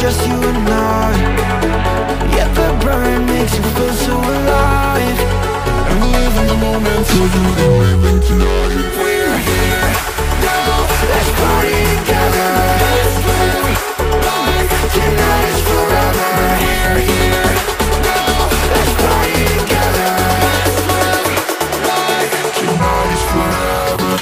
just you and I. Yet the burn makes you feel so alive. And live in the moment so you can live it tonight. We're here now, let's party together. Let's live like tonight is forever. We're here now, let's party together. Let's live like tonight is forever.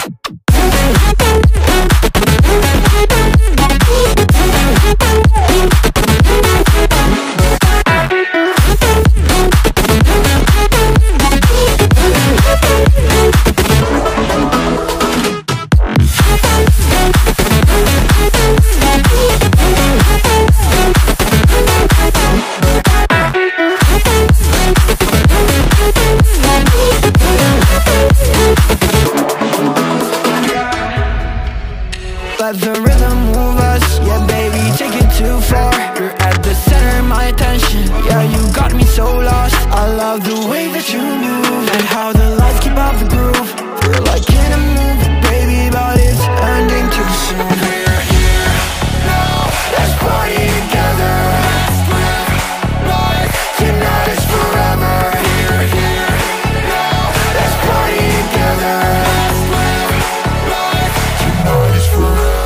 Let the rhythm move us, yeah baby, take it too far. You're at the center of my attention, yeah you got me so lost. I love the way that you move, and how the lights keep up the groove. We're like in a movie, baby, but it's ending too soon. We're here now, let's party together. Let's live like tonight is forever. We're here now, let's party together. Let's live like tonight is forever.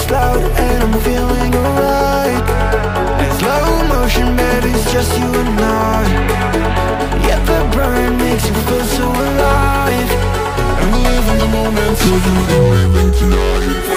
Loud and I'm feeling alright. In slow motion, baby, it's just you and I. Yet the burn makes you feel so alive. And live in the moment so you can live it tonight.